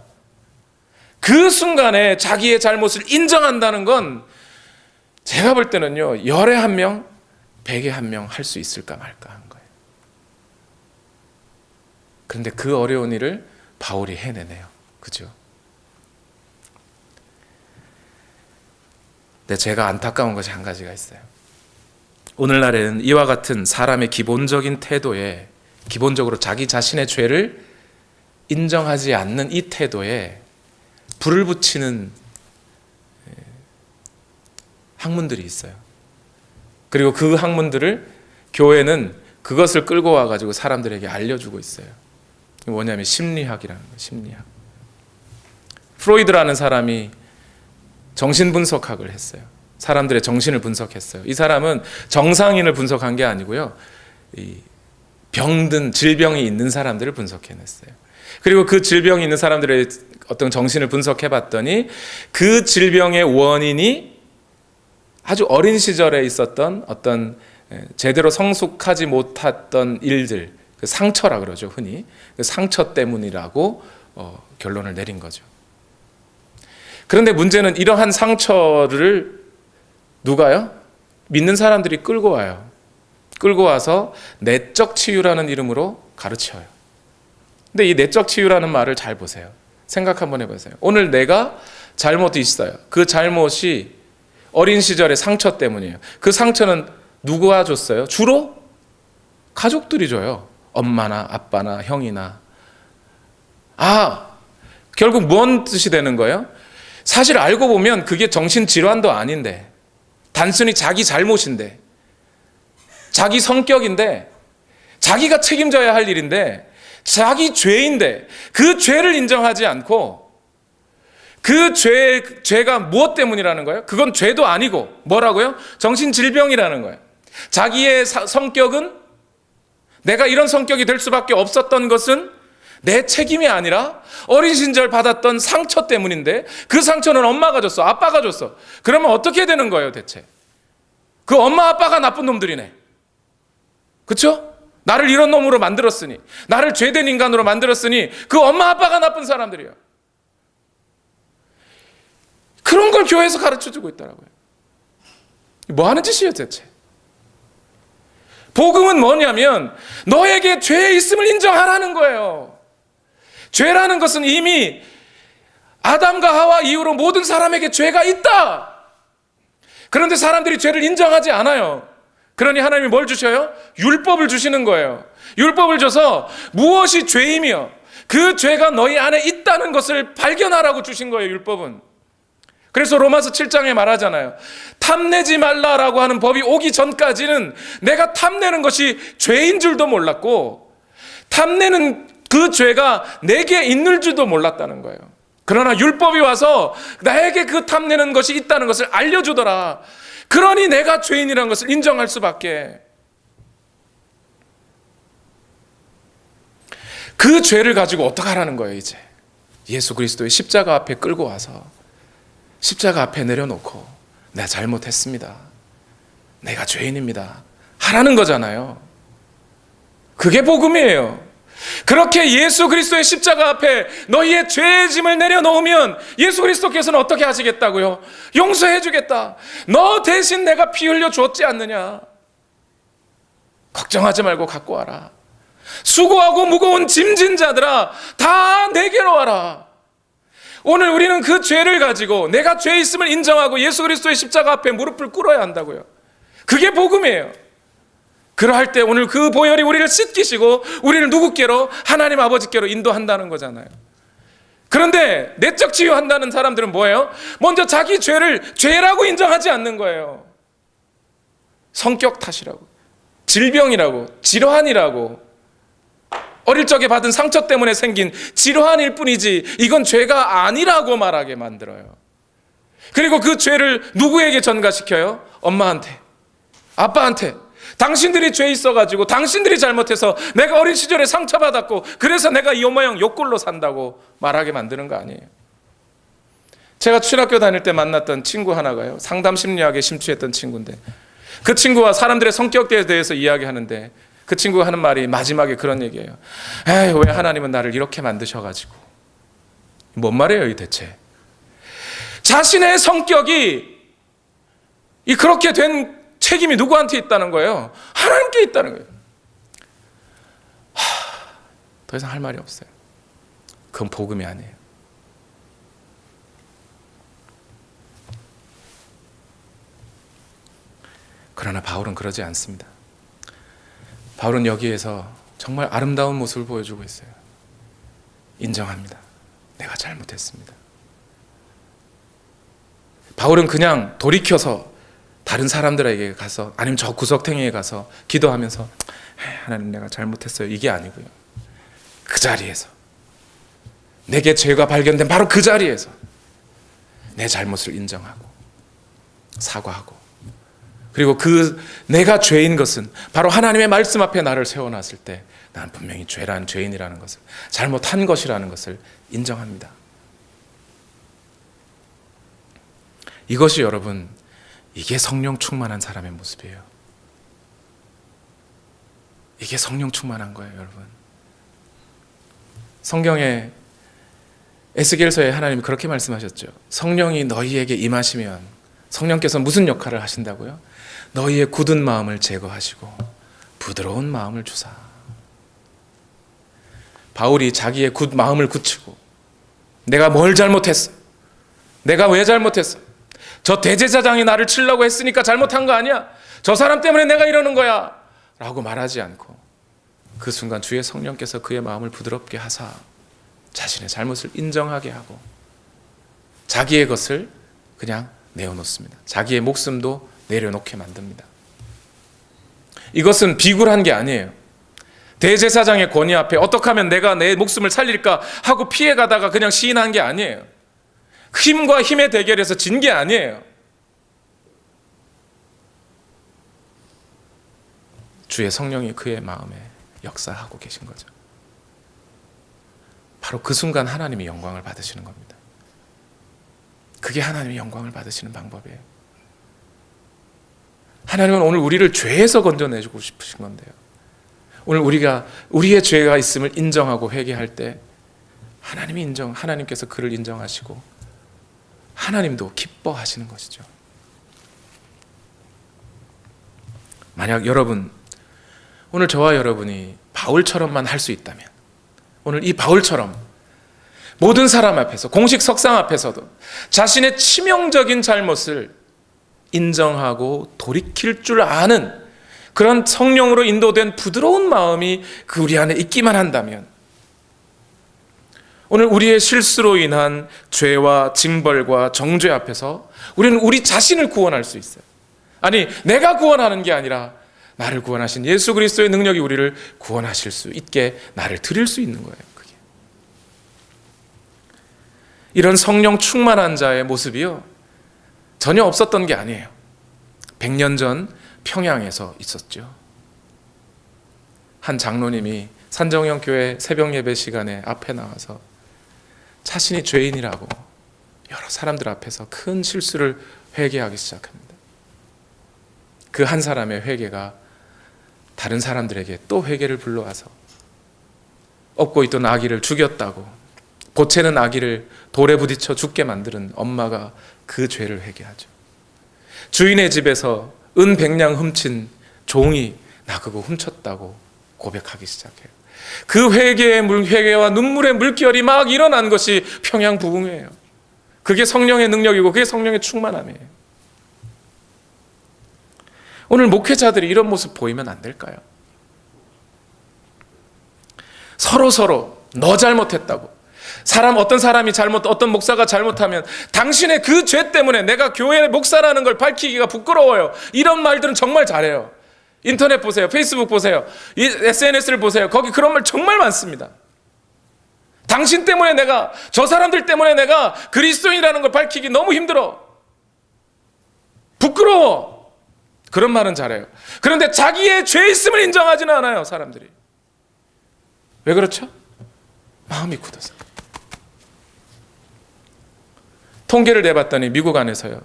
그 순간에 자기의 잘못을 인정한다는 건 제가 볼 때는요, 열에 한 명, 백에 한 명 할 수 있을까 말까 한 거예요. 그런데 그 어려운 일을 바울이 해내네요. 그죠? 근데 제가 안타까운 것이 한 가지가 있어요. 오늘날에는 이와 같은 사람의 기본적인 태도에, 기본적으로 자기 자신의 죄를 인정하지 않는 이 태도에 불을 붙이는 학문들이 있어요. 그리고 그 학문들을 교회는 그것을 끌고 와가지고 사람들에게 알려주고 있어요. 뭐냐면 심리학이라는 거예요. 심리학. 프로이드라는 사람이 정신분석학을 했어요. 사람들의 정신을 분석했어요. 이 사람은 정상인을 분석한 게 아니고요, 병든 질병이 있는 사람들을 분석해냈어요. 그리고 그 질병이 있는 사람들의 어떤 정신을 분석해봤더니 그 질병의 원인이 아주 어린 시절에 있었던 어떤 제대로 성숙하지 못했던 일들, 그 상처라 그러죠, 흔히. 그 상처 때문이라고 결론을 내린 거죠. 그런데 문제는 이러한 상처를 누가요? 믿는 사람들이 끌고 와요. 끌고 와서 내적 치유라는 이름으로 가르쳐요. 근데 이 내적 치유라는 말을 잘 보세요. 생각 한번 해보세요. 오늘 내가 잘못이 있어요. 그 잘못이 어린 시절의 상처 때문이에요. 그 상처는 누구가 줬어요? 주로 가족들이 줘요. 엄마나 아빠나 형이나. 결국 뭔 뜻이 되는 거예요? 사실 알고 보면 그게 정신질환도 아닌데, 단순히 자기 잘못인데, 자기 성격인데, 자기가 책임져야 할 일인데, 자기 죄인데, 그 죄를 인정하지 않고 그 죄가 무엇 때문이라는 거예요? 그건 죄도 아니고 뭐라고요? 정신질병이라는 거예요. 자기의 성격은, 내가 이런 성격이 될 수밖에 없었던 것은 내 책임이 아니라 어린 시절 받았던 상처 때문인데, 그 상처는 엄마가 줬어, 아빠가 줬어. 그러면 어떻게 되는 거예요 대체? 그 엄마 아빠가 나쁜 놈들이네. 그렇죠? 나를 이런 놈으로 만들었으니, 나를 죄된 인간으로 만들었으니 그 엄마 아빠가 나쁜 사람들이에요. 그런 걸 교회에서 가르쳐주고 있더라고요. 뭐 하는 짓이에요 대체? 복음은 뭐냐면 너에게 죄의 있음을 인정하라는 거예요. 죄라는 것은 이미 아담과 하와 이후로 모든 사람에게 죄가 있다. 그런데 사람들이 죄를 인정하지 않아요. 그러니 하나님이 뭘 주셔요? 율법을 주시는 거예요. 율법을 줘서 무엇이 죄이며 그 죄가 너희 안에 있다는 것을 발견하라고 주신 거예요, 율법은. 그래서 로마서 7장에 말하잖아요. 탐내지 말라라고 하는 법이 오기 전까지는 내가 탐내는 것이 죄인 줄도 몰랐고, 탐내는 그 죄가 내게 있는 줄도 몰랐다는 거예요. 그러나 율법이 와서 나에게 그 탐내는 것이 있다는 것을 알려주더라. 그러니 내가 죄인이라는 것을 인정할 수밖에. 그 죄를 가지고 어떡하라는 거예요 이제. 예수 그리스도의 십자가 앞에 끌고 와서 십자가 앞에 내려놓고 내가 잘못했습니다, 내가 죄인입니다 하라는 거잖아요. 그게 복음이에요. 그렇게 예수 그리스도의 십자가 앞에 너희의 죄의 짐을 내려놓으면 예수 그리스도께서는 어떻게 하시겠다고요? 용서해 주겠다. 너 대신 내가 피 흘려 주었지 않느냐. 걱정하지 말고 갖고 와라. 수고하고 무거운 짐진 자들아 다 내게로 와라. 오늘 우리는 그 죄를 가지고 내가 죄 있음을 인정하고 예수 그리스도의 십자가 앞에 무릎을 꿇어야 한다고요. 그게 복음이에요. 그러할 때 오늘 그 보혈이 우리를 씻기시고 우리를 누구께로? 하나님 아버지께로 인도한다는 거잖아요. 그런데 내적 치유한다는 사람들은 뭐예요? 먼저 자기 죄를 죄라고 인정하지 않는 거예요. 성격 탓이라고, 질병이라고, 질환이라고, 어릴 적에 받은 상처 때문에 생긴 질환일 뿐이지 이건 죄가 아니라고 말하게 만들어요. 그리고 그 죄를 누구에게 전가시켜요? 엄마한테, 아빠한테. 당신들이 죄 있어가지고 당신들이 잘못해서 내가 어린 시절에 상처받았고 그래서 내가 이 모양 욕골로 산다고 말하게 만드는 거 아니에요. 제가 신학교 다닐 때 만났던 친구 하나가요, 상담 심리학에 심취했던 친구인데, 그 친구와 사람들의 성격에 대해서 이야기하는데 그 친구가 하는 말이 마지막에 그런 얘기예요. 에이, 왜 하나님은 나를 이렇게 만드셔가지고. 뭔 말이에요 이 대체? 자신의 성격이 그렇게 된 책임이 누구한테 있다는 거예요? 하나님께 있다는 거예요. 더 이상 할 말이 없어요. 그건 복음이 아니에요. 그러나 바울은 그러지 않습니다. 바울은 여기에서 정말 아름다운 모습을 보여주고 있어요. 인정합니다. 내가 잘못했습니다. 바울은 그냥 돌이켜서 다른 사람들에게 가서, 아니면 저 구석탱이에 가서 기도하면서 하나님 내가 잘못했어요 이게 아니고요, 그 자리에서, 내게 죄가 발견된 바로 그 자리에서 내 잘못을 인정하고 사과하고, 그리고 그 내가 죄인 것은 바로 하나님의 말씀 앞에 나를 세워놨을 때 나는 분명히 죄인이라는 것을, 잘못한 것이라는 것을 인정합니다. 이것이 여러분, 이게 성령 충만한 사람의 모습이에요. 이게 성령 충만한 거예요 여러분. 성경에 에스겔서에 하나님이 그렇게 말씀하셨죠. 성령이 너희에게 임하시면 성령께서 무슨 역할을 하신다고요? 너희의 굳은 마음을 제거하시고 부드러운 마음을 주사. 바울이 자기의 마음을 굳히고 내가 뭘 잘못했어? 내가 왜 잘못했어? 저 대제사장이 나를 치려고 했으니까 잘못한 거 아니야? 저 사람 때문에 내가 이러는 거야 라고 말하지 않고 그 순간 주의 성령께서 그의 마음을 부드럽게 하사 자신의 잘못을 인정하게 하고 자기의 것을 그냥 내어놓습니다. 자기의 목숨도 내려놓게 만듭니다. 이것은 비굴한 게 아니에요. 대제사장의 권위 앞에 어떻게 하면 내가 내 목숨을 살릴까 하고 피해가다가 그냥 시인한 게 아니에요. 힘과 힘의 대결에서 진 게 아니에요. 주의 성령이 그의 마음에 역사하고 계신 거죠. 바로 그 순간 하나님이 영광을 받으시는 겁니다. 그게 하나님이 영광을 받으시는 방법이에요. 하나님은 오늘 우리를 죄에서 건져내주고 싶으신 건데요. 오늘 우리가 우리의 죄가 있음을 인정하고 회개할 때 하나님께서 그를 인정하시고 하나님도 기뻐하시는 것이죠. 만약 여러분 오늘 저와 여러분이 바울처럼만 할 수 있다면 오늘 이 바울처럼 모든 사람 앞에서 공식 석상 앞에서도 자신의 치명적인 잘못을 인정하고 돌이킬 줄 아는 그런 성령으로 인도된 부드러운 마음이 그 우리 안에 있기만 한다면 오늘 우리의 실수로 인한 죄와 징벌과 정죄 앞에서 우리는 우리 자신을 구원할 수 있어요. 아니 내가 구원하는 게 아니라 나를 구원하신 예수 그리스도의 능력이 우리를 구원하실 수 있게 나를 드릴 수 있는 거예요. 그게. 이런 성령 충만한 자의 모습이요 전혀 없었던 게 아니에요. 100년 전 평양에서 있었죠. 한 장로님이 산정형 교회 새벽 예배 시간에 앞에 나와서 자신이 죄인이라고 여러 사람들 앞에서 큰 실수를 회개하기 시작합니다. 그 한 사람의 회개가 다른 사람들에게 또 회개를 불러와서 업고 있던 아기를 죽였다고 보채는 아기를 돌에 부딪혀 죽게 만드는 엄마가 그 죄를 회개하죠. 주인의 집에서 은 100냥 훔친 종이 나 그거 훔쳤다고 고백하기 시작해요. 그 회개와 눈물의 물결이 막 일어난 것이 평양 부흥회예요. 그게 성령의 능력이고 그게 성령의 충만함이에요. 오늘 목회자들이 이런 모습 보이면 안 될까요? 서로 너 잘못했다고 어떤 사람이 어떤 목사가 잘못하면 당신의 그 죄 때문에 내가 교회의 목사라는 걸 밝히기가 부끄러워요. 이런 말들은 정말 잘해요. 인터넷 보세요. 페이스북 보세요. SNS를 보세요. 거기 그런 말 정말 많습니다. 당신 때문에 저 사람들 때문에 내가 그리스도인이라는 걸 밝히기 너무 힘들어. 부끄러워. 그런 말은 잘해요. 그런데 자기의 죄 있음을 인정하지는 않아요, 사람들이. 왜 그렇죠? 마음이 굳어서. 통계를 내봤더니 미국 안에서요.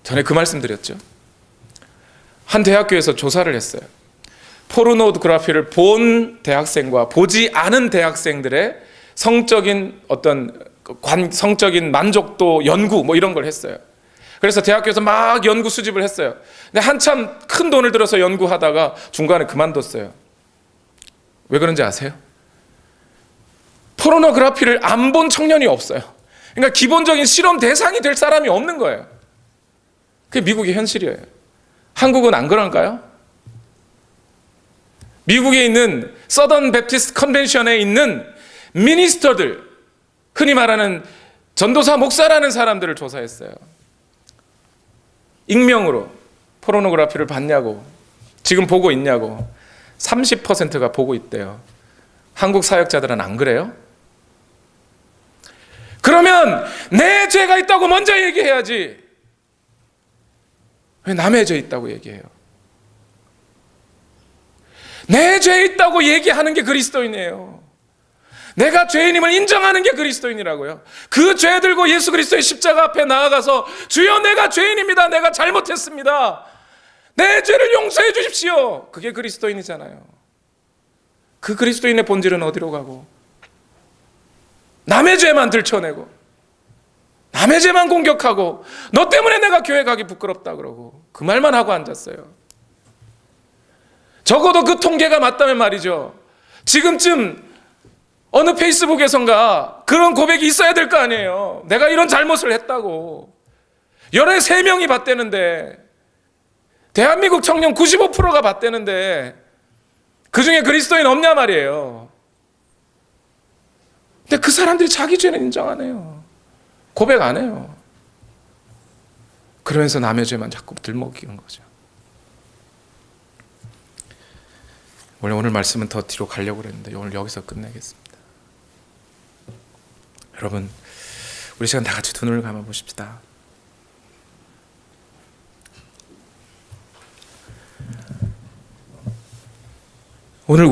전에 그 말씀 드렸죠. 한 대학교에서 조사를 했어요. 포르노그래피를 본 대학생과 보지 않은 대학생들의 성적인 성적인 만족도 연구 이런 걸 했어요. 그래서 대학교에서 막 연구 수집을 했어요. 근데 한참 큰 돈을 들여서 연구하다가 중간에 그만뒀어요. 왜 그런지 아세요? 포르노그래피를 안 본 청년이 없어요. 그러니까 기본적인 실험 대상이 될 사람이 없는 거예요. 그게 미국의 현실이에요. 한국은 안 그런가요? 미국에 있는 서던 베프티스트 컨벤션에 있는 미니스터들, 흔히 말하는 전도사 목사라는 사람들을 조사했어요. 익명으로 포르노그래피를 봤냐고, 지금 보고 있냐고. 30%가 보고 있대요. 한국 사역자들은 안 그래요? 그러면 내 죄가 있다고 먼저 얘기해야지. 왜 남의 죄 있다고 얘기해요? 내 죄 있다고 얘기하는 게 그리스도인이에요. 내가 죄인임을 인정하는 게 그리스도인이라고요. 그 죄 들고 예수 그리스도의 십자가 앞에 나아가서 주여 내가 죄인입니다. 내가 잘못했습니다. 내 죄를 용서해 주십시오. 그게 그리스도인이잖아요. 그 그리스도인의 본질은 어디로 가고 남의 죄만 들춰내고 남의 죄만 공격하고 너 때문에 내가 교회 가기 부끄럽다 그러고 그 말만 하고 앉았어요. 적어도 그 통계가 맞다면 말이죠. 지금쯤 어느 페이스북에선가 그런 고백이 있어야 될 거 아니에요. 내가 이런 잘못을 했다고. 열에 3명이 봤대는데 대한민국 청년 95%가 봤대는데 그중에 그리스도인 없냐 말이에요. 근데 그 사람들이 자기 죄는 인정 안 해요. 고백 안 해요. 그러면서 남의 죄만 자꾸 들먹이는 거죠. 원래 오늘 말씀은 더 뒤로 가려고 그랬는데 오늘 여기서 끝내겠습니다. 여러분, 우리 시간 다 같이 두 눈을 감아 보십시다. 오늘 우리